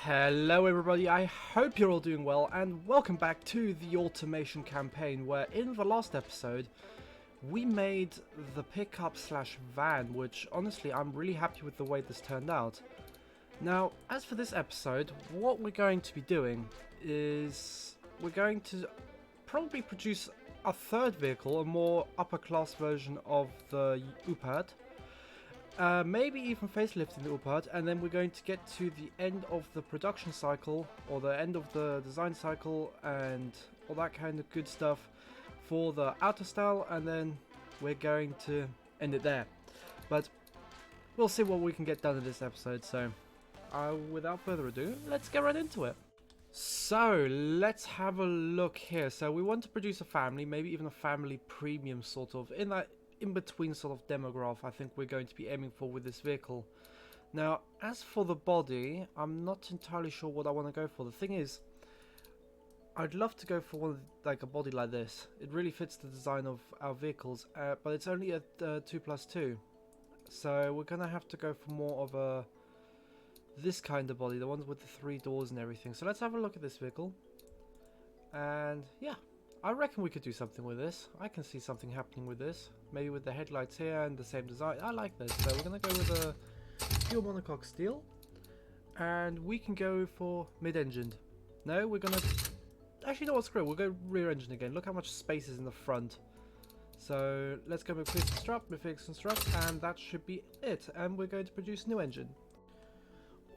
Hello everybody, I hope you're all doing well and welcome back to the automation campaign where in the last episode we made the pickup slash van, which honestly I'm really happy with the way this turned out. Now as for this episode, what we're going to be doing is we're going to probably produce a third vehicle, a more upper class version of the UPAD. Maybe even facelifting the UPAD, and then we're going to get to the end of the production cycle, or the end of the design cycle, and all that kind of good stuff for the outer style, and then we're going to end it there. But we'll see what we can get done in this episode, so without further ado, let's get right into it. So, let's have a look here. So we want to produce a family, maybe even a family premium sort of, in that in-between sort of demograph I think we're going to be aiming for with this vehicle. Now, as for the body, I'm not entirely sure what I want to go for. The thing is, I'd love to go for one like a body like this. It really fits the design of our vehicles, but it's only a 2+2. So we're going to have to go for more of a this kind of body, the ones with the 3 doors and everything. So let's have a look at this vehicle. And yeah, I reckon we could do something with this. I can see something happening with this. Maybe with the headlights here and the same design. I like this. So we're going to go with a pure monocoque steel. And we can go for mid-engined. No, we're going to... Actually, no, screw it. We'll go rear engine again. Look how much space is in the front. So let's go with fix and strut, fix and strut, and that should be it. And we're going to produce new engine.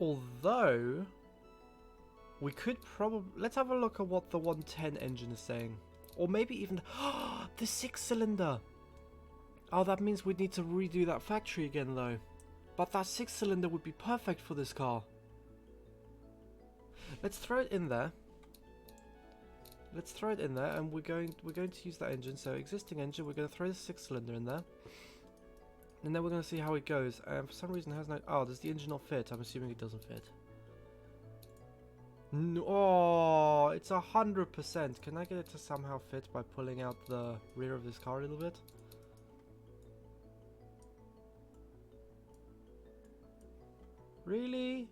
Although... we could probably... Let's have a look at what the 110 engine is saying. Or maybe even... the 6-cylinder! Oh, that means we'd need to redo that factory again, though. But that 6-cylinder would be perfect for this car. Let's throw it in there. Let's throw it in there, and we're going to use that engine. So, existing engine, we're going to throw the 6-cylinder in there. And then we're going to see how it goes. For some reason, it has no... Oh, does the engine not fit? I'm assuming it doesn't fit. No, oh, it's 100%. Can I get it to somehow fit by pulling out the rear of this car a little bit? Really?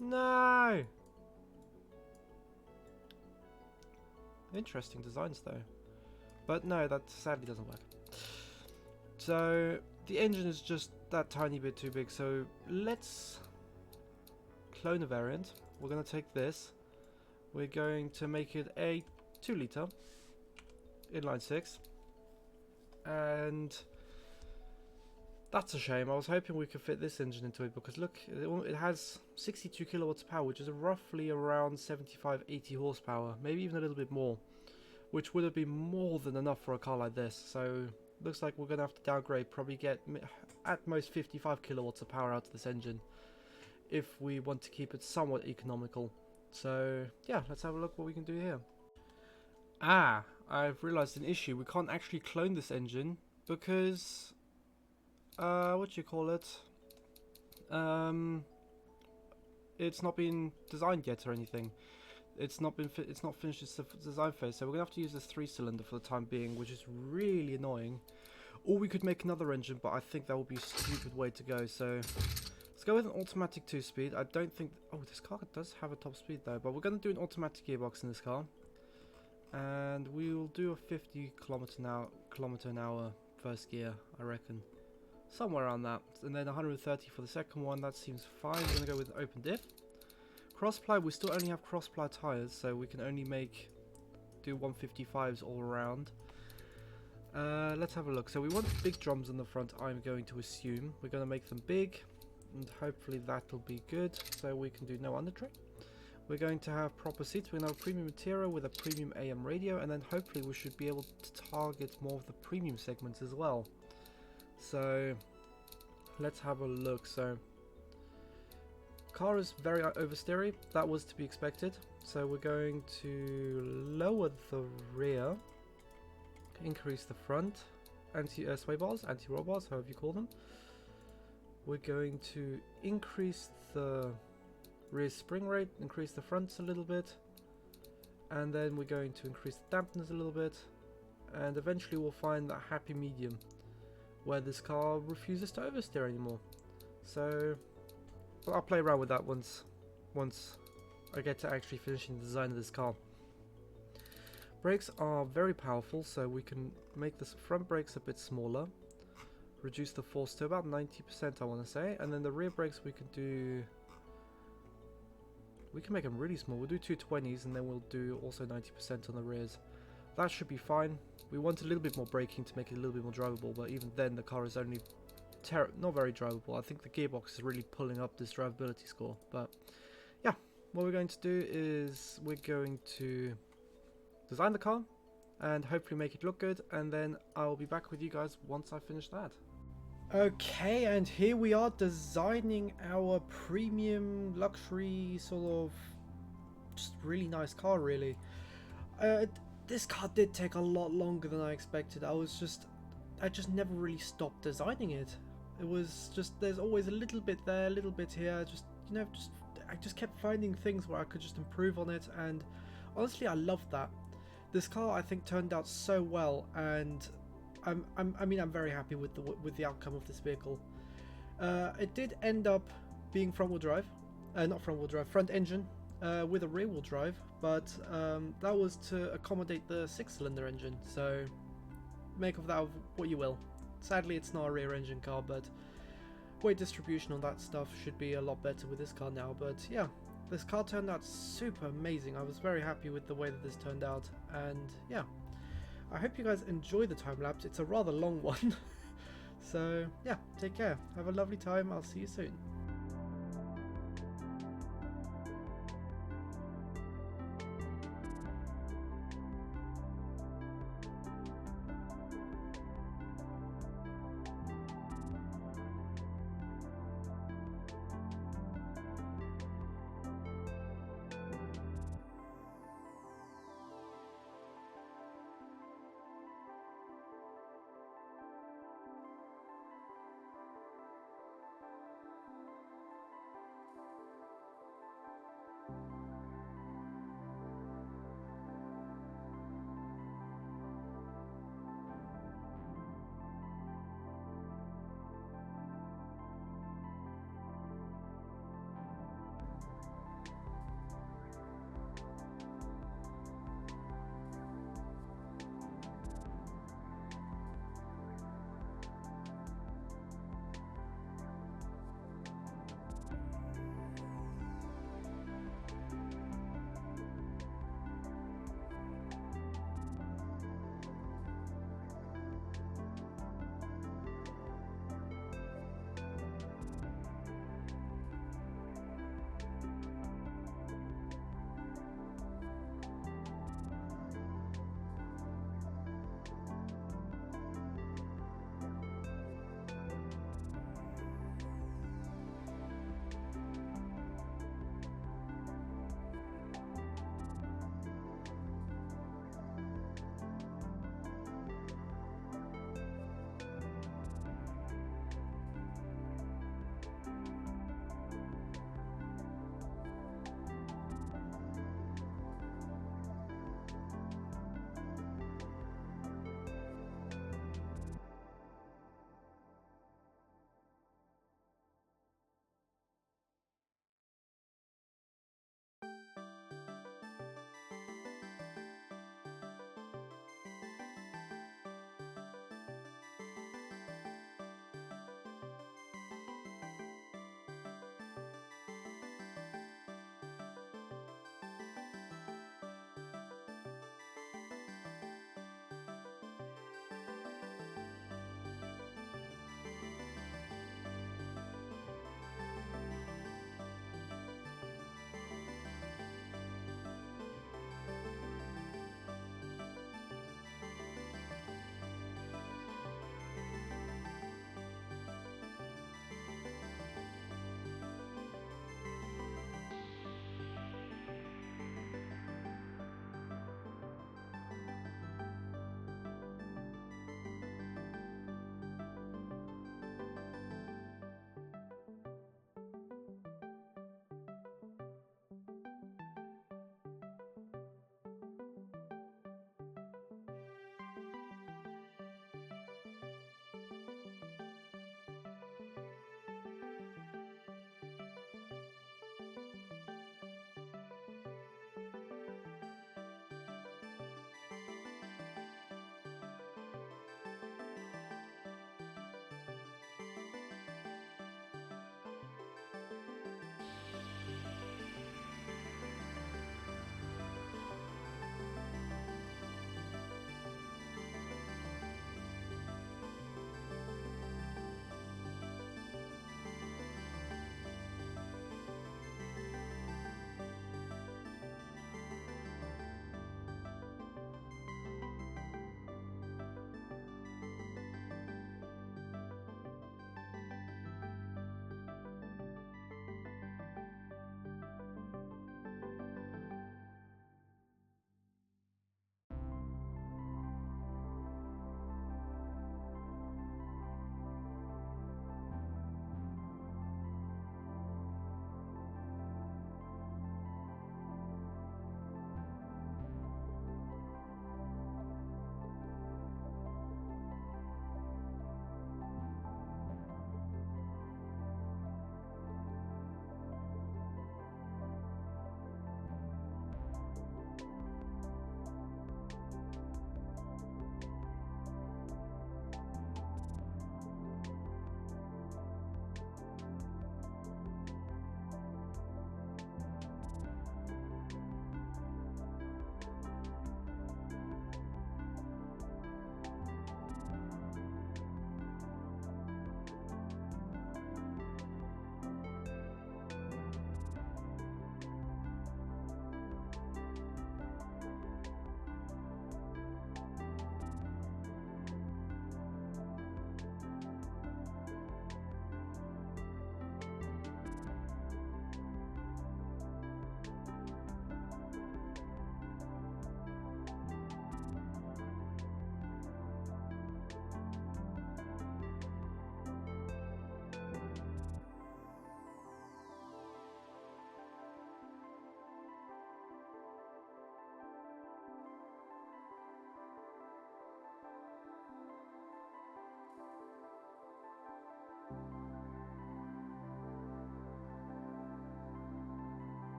No! Interesting designs though. But no, that sadly doesn't work. So, the engine is just that tiny bit too big, so let's clone a variant. We're going to take this. We're going to make it a 2-litre inline 6. And that's a shame. I was hoping we could fit this engine into it because look, it has 62 kilowatts of power, which is roughly around 75-80 horsepower, maybe even a little bit more, which would have been more than enough for a car like this. So looks like we're going to have to downgrade, probably get at most 55 kilowatts of power out of this engine if we want to keep it somewhat economical. So yeah, let's have a look what we can do here. Ah, I've realized an issue. We can't actually clone this engine because what do you call it? It's not been designed yet or anything. It's not finished its design phase, so we're gonna have to use this 3-cylinder for the time being, which is really annoying. Or we could make another engine, but I think that would be a stupid way to go. So let's go with an automatic 2-speed. I don't think... Oh, this car does have a top speed though, but we're going to do an automatic gearbox in this car. And we will do a 50 kilometer an hour first gear, I reckon. Somewhere around that. And then 130 for the second one. That seems fine. We're going to go with open diff. Cross-ply, we still only have cross-ply tyres, so we can only do 155s all around. Let's have a look. So we want big drums in the front, I'm going to assume. We're going to make them big. And hopefully that'll be good, so we can do no undertray. We're going to have proper seats. We're going to have premium material with a premium AM radio, and then hopefully we should be able to target more of the premium segments as well. So let's have a look. So car is very oversteery. That was to be expected. So we're going to lower the rear, increase the front, anti-sway bars, anti-roll bars, however you call them. We're going to increase the rear spring rate, increase the fronts a little bit, and then we're going to increase the dampeners a little bit, and eventually we'll find that happy medium where this car refuses to oversteer anymore. So I'll play around with that once once I get to actually finishing the design of this car. Brakes are very powerful, so we can make the front brakes a bit smaller, reduce the force to about 90% I want to say, and then the rear brakes we can do... We can make them really small. We'll do 220s and then we'll do also 90% on the rears. That should be fine. We want a little bit more braking to make it a little bit more drivable, but even then the car is only not very drivable. I think the gearbox is really pulling up this drivability score. But yeah, what we're going to do is we're going to design the car and hopefully make it look good, and then I'll be back with you guys once I finish that. Okay, and here we are designing our premium luxury sort of just really nice car really. This car did take a lot longer than I expected. I just never really stopped designing it. It was just, there's always a little bit there, a little bit here, just, you know, I just kept finding things where I could just improve on it, and honestly I loved that. This car I think turned out so well, and I'm very happy with the outcome of this vehicle. It did end up being front engine with a rear wheel drive, but that was to accommodate the 6-cylinder engine, so make of that what you will. Sadly it's not a rear engine car, but weight distribution on that stuff should be a lot better with this car now. But yeah, this car turned out super amazing. I was very happy with the way that this turned out, and yeah, I hope you guys enjoy the time lapse. It's a rather long one. So yeah, take care, have a lovely time, I'll see you soon.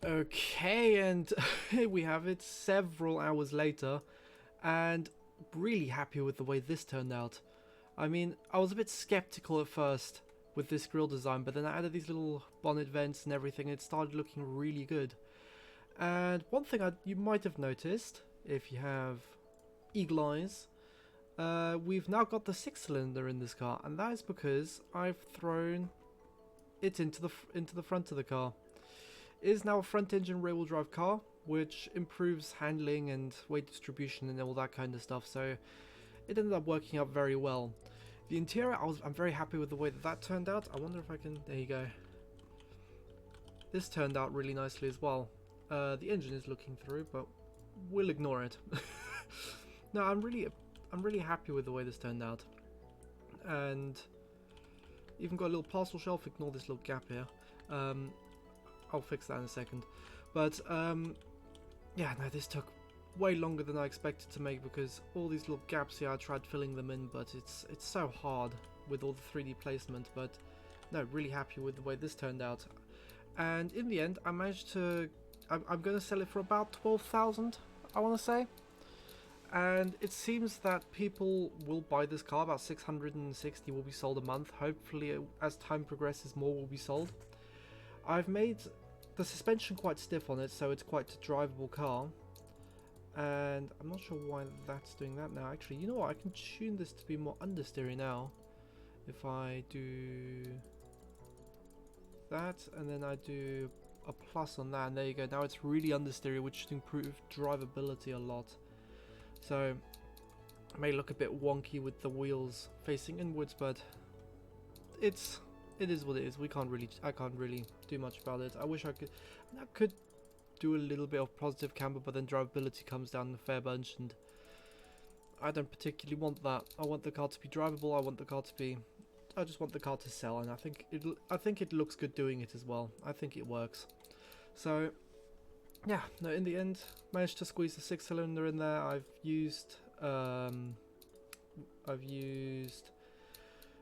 Okay, and here we have it several hours later, and really happy with the way this turned out. I mean, I was a bit skeptical at first with this grille design, but then I added these little bonnet vents and everything, and it started looking really good. And one thing you might have noticed, if you have eagle eyes, we've now got the 6-cylinder in this car, and that is because I've thrown it into the front of the car. It is now a front-engine rear-wheel drive car, which improves handling and weight distribution and all that kind of stuff. So it ended up working out very well. The interior, I'm very happy with the way that turned out. I wonder if I can. There you go. This turned out really nicely as well. The engine is looking through, but we'll ignore it. No, I'm really happy with the way this turned out, and even got a little parcel shelf. Ignore this little gap here. I'll fix that in a second. But yeah, no, this took way longer than I expected to make because all these little gaps here, I tried filling them in, but it's so hard with all the 3D placement. But no, really happy with the way this turned out. And in the end, I managed to. I'm going to sell it for about 12,000, I want to say. And it seems that people will buy this car. About 660 will be sold a month. Hopefully, as time progresses, more will be sold. I've made the suspension quite stiff on it, so it's quite a drivable car. And I'm not sure why that's doing that now. Actually, you know what? I can tune this to be more understeery now. If I do that, and then I do a plus on that, and there you go. Now it's really understeery, which should improve drivability a lot. So it may look a bit wonky with the wheels facing inwards, but it is what it is. I can't really do much about it. I wish I could do a little bit of positive camber, but then drivability comes down a fair bunch, and I don't particularly want that. I want the car to be drivable. I just want the car to sell, and I think it looks good doing it as well. I think it works. So yeah, no, in the end, managed to squeeze the 6-cylinder in there. I've used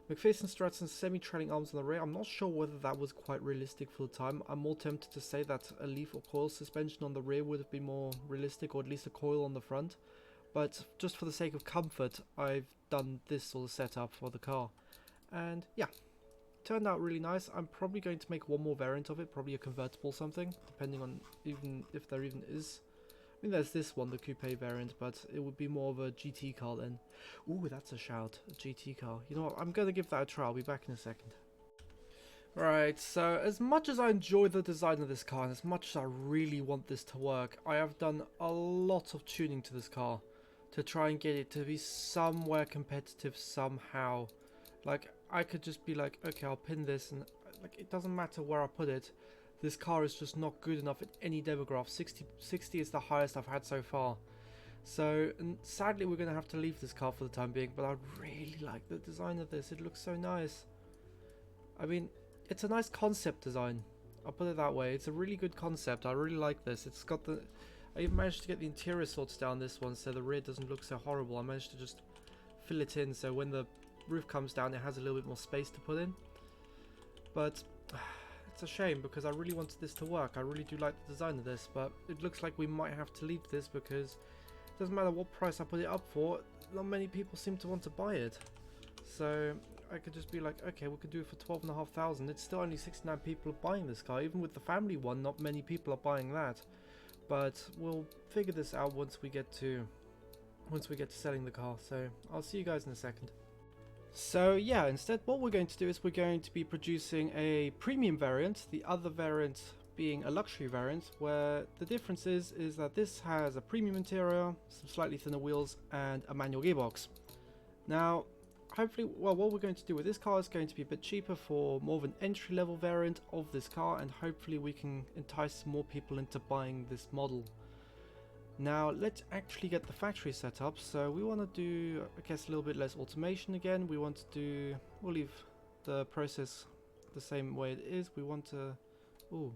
McPherson struts and semi-trailing arms on the rear. I'm not sure whether that was quite realistic for the time. I'm more tempted to say that a leaf or coil suspension on the rear would have been more realistic, or at least a coil on the front. But just for the sake of comfort, I've done this sort of setup for the car. And yeah, turned out really nice. I'm probably going to make one more variant of it, probably a convertible something, depending on even if there even is. I mean, there's this one, the coupe variant, but it would be more of a GT car then. Ooh, that's a shout, a GT car. You know what, I'm going to give that a try. I'll be back in a second. Right, so as much as I enjoy the design of this car, and as much as I really want this to work, I have done a lot of tuning to this car to try and get it to be somewhere competitive somehow. Like, I could just be like, okay, I'll pin this, and like, it doesn't matter where I put it. This car is just not good enough at any demograph. 60 is the highest I've had so far. So, and sadly, we're going to have to leave this car for the time being, but I really like the design of this. It looks so nice. I mean, it's a nice concept design. I'll put it that way. It's a really good concept. I really like this. It's got the... I even managed to get the interior sorts down this one, so the rear doesn't look so horrible. I managed to just fill it in, so when the roof comes down, it has a little bit more space to put in. But it's a shame because I really wanted this to work. I really do like the design of this, but it looks like we might have to leave this because it doesn't matter what price I put it up for, not many people seem to want to buy it. So I could just be like, okay, we could do it for 12,500. It's still only 69 people are buying this car. Even with the family one, not many people are buying that. But we'll figure this out once we get to selling the car. So I'll see you guys in a second. So yeah, instead what we're going to do is we're going to be producing a premium variant, the other variant being a luxury variant, where the difference is that this has a premium interior, some slightly thinner wheels, and a manual gearbox. Now, hopefully, well, what we're going to do with this car is going to be a bit cheaper for more of an entry-level variant of this car, and hopefully we can entice more people into buying this model. Now let's actually get the factory set up. So we want to do, I guess, a little bit less automation again. We'll leave the process the same way it is. We want to, ooh,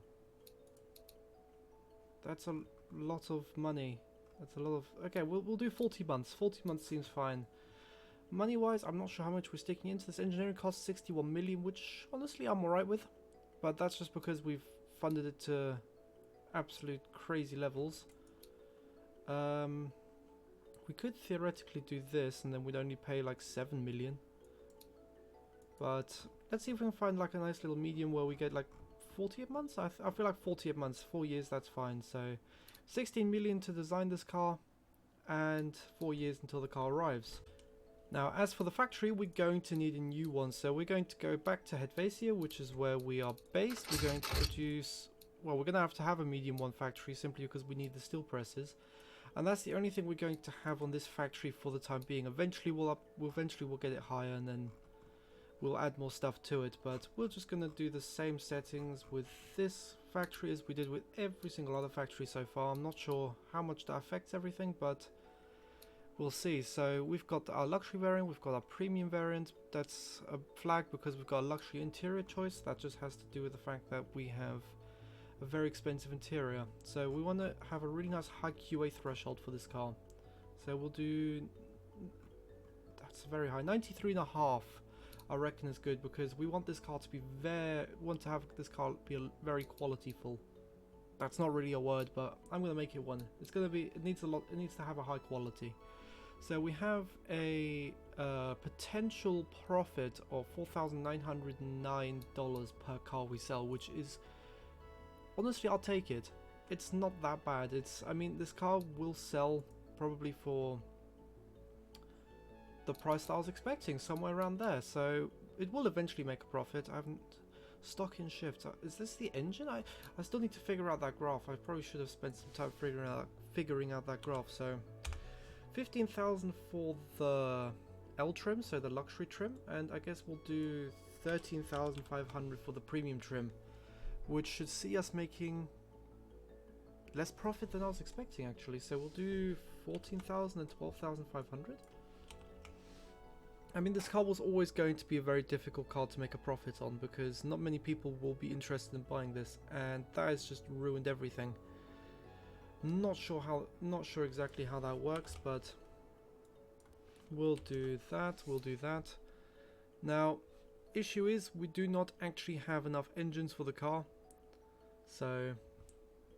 that's a lot of money. That's a lot of, okay, we'll do 40 months. 40 months seems fine. Money wise, I'm not sure how much we're sticking into this. Engineering costs 61 million, which honestly I'm alright with, but that's just because we've funded it to absolute crazy levels. We could theoretically do this and then we'd only pay like 7 million. But let's see if we can find like a nice little medium where we get like 48 months. I feel like 48 months, 4 years, that's fine. So 16 million to design this car and 4 years until the car arrives. Now, as for the factory, we're going to need a new one. So we're going to go back to Helvetia, which is where we are based. We're going to produce, well, we're going to have a medium one factory simply because we need the steel presses. And that's the only thing we're going to have on this factory for the time being. Eventually we'll get it higher and then we'll add more stuff to it. But we're just going to do the same settings with this factory as we did with every single other factory so far. I'm not sure how much that affects everything, but we'll see. So we've got our luxury variant, we've got our premium variant. That's a flag because we've got a luxury interior choice. That just has to do with the fact that we have a very expensive interior. So we want to have a really nice high QA threshold for this car. So we'll do, that's very high, 93.5 I reckon is good, because we want this car to be very qualityful. That's not really a word, but I'm going to make it one. It's going to be, it needs to have a high quality. So we have a potential profit of $4,909 per car we sell, which is, honestly, I'll take it. It's not that bad. I mean, this car will sell probably for the price that I was expecting, somewhere around there. So it will eventually make a profit. I haven't stock in shift. Is this the engine? I still need to figure out that graph. I probably should have spent some time figuring out that graph. So 15,000 for the L trim, so the luxury trim, and I guess we'll do 13,500 for the premium trim, which should see us making less profit than I was expecting, actually. So we'll do 14,000 and 12,500. I mean, this car was always going to be a very difficult car to make a profit on, because not many people will be interested in buying this, and that has just ruined everything. Not sure exactly how that works, but we'll do that. Now, issue is we do not actually have enough engines for the car. So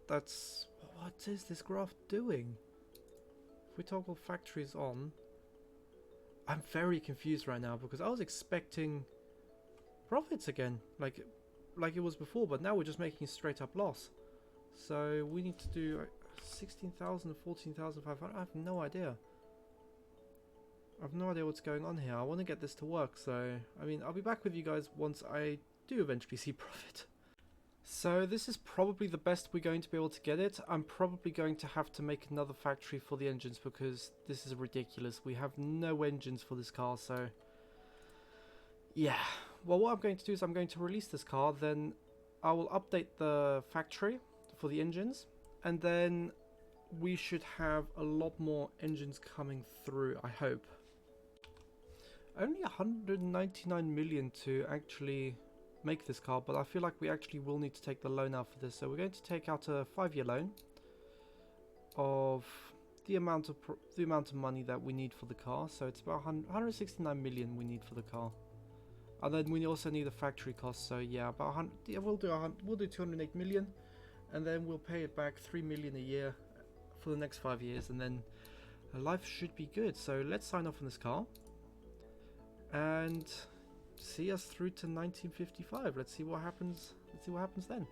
that's, what is this graph doing? If we toggle factories on, I'm very confused right now, because I was expecting profits again, like it was before, but now we're just making a straight up loss. So we need to do 16,000, 14,500. I have no idea. What's going on here. I want to get this to work, so I mean, I'll be back with you guys once I do eventually see profit. So this is probably the best we're going to be able to get it. I'm probably going to have to make another factory for the engines, because this is ridiculous. We have no engines for this car, so yeah. Well, what I'm going to do is I'm going to release this car, then I will update the factory for the engines, and then we should have a lot more engines coming through, I hope. Only 199 million to actually make this car, but I feel like we actually will need to take the loan out for this. So we're going to take out a 5-year loan of the amount of money that we need for the car. So it's about 169 million we need for the car, and then we also need the factory costs. So yeah, about we'll do 208 million, and then we'll pay it back 3 million a year for the next 5 years, and then life should be good. So let's sign off on this car and see us through to 1955. Let's see what happens. Then.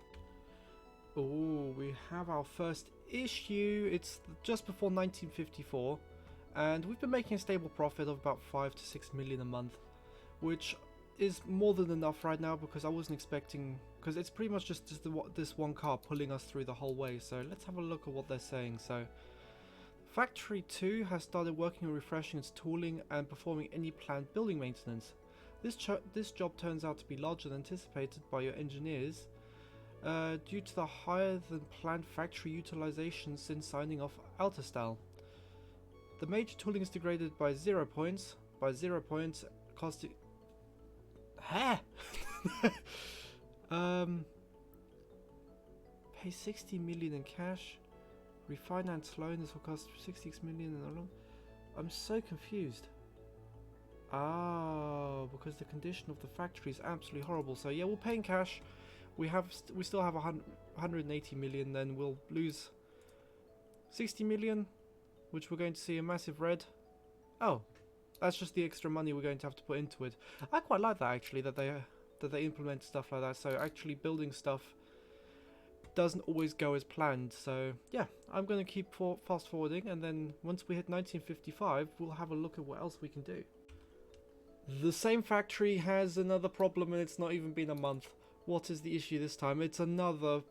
Oh, we have our first issue. It's just before 1954, and we've been making a stable profit of about 5 to 6 million a month, which is more than enough right now, because I wasn't expecting, because it's pretty much just this one car pulling us through the whole way. So let's have a look at what they're saying. So Factory 2 has started working on refreshing its tooling and performing any planned building maintenance. This job turns out to be larger than anticipated by your engineers due to the higher than planned factory utilization since signing off Alterstyle. The major tooling is degraded by 0 points. By 0 points, costing... Huh? Pay 60 million in cash. Refinance loan. This will cost 66 million in a loan. I'm so confused. Oh, because the condition of the factory is absolutely horrible. So yeah, we'll pay in cash. we still have 180 million, then we'll lose 60 million, which we're going to see a massive red. Oh, that's just the extra money we're going to have to put into it. I quite like that actually, that they implement stuff like that. So actually building stuff doesn't always go as planned. So yeah, I'm going to keep fast forwarding, and then once we hit 1955, we'll have a look at what else we can do. The same factory has another problem, and it's not even been a month. What is the issue this time? It's another...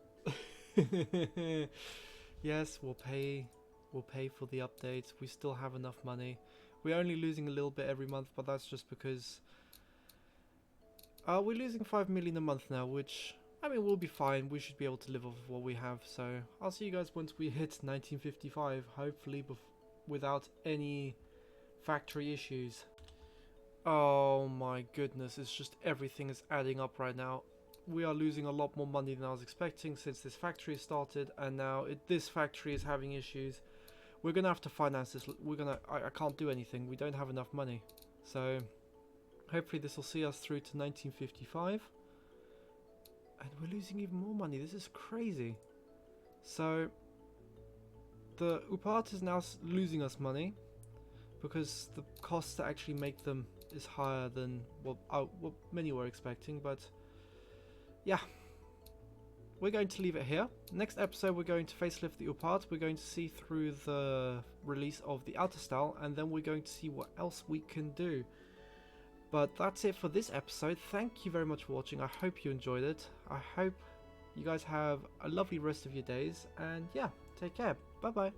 Yes, we'll pay for the updates. We still have enough money. We're only losing a little bit every month, but that's just because we're losing 5 million a month now, which, I mean, we'll be fine. We should be able to live off of what we have. So I'll see you guys once we hit 1955, hopefully without any factory issues. Oh my goodness, it's just everything is adding up right now. We are losing a lot more money than I was expecting since this factory started, and now this factory is having issues. We're gonna have to finance this. I can't do anything. We don't have enough money. So hopefully this will see us through to 1955. And we're losing even more money. This is crazy. So the UPAT is now losing us money because the cost to actually make them is higher than what many were expecting. But yeah, we're going to leave it here. Next episode, we're going to facelift the UPAT. We're going to see through the release of the outer style, and then we're going to see what else we can do. But that's it for this episode. Thank you very much for watching. I hope you enjoyed it. I hope you guys have a lovely rest of your days, and yeah, take care. Bye bye.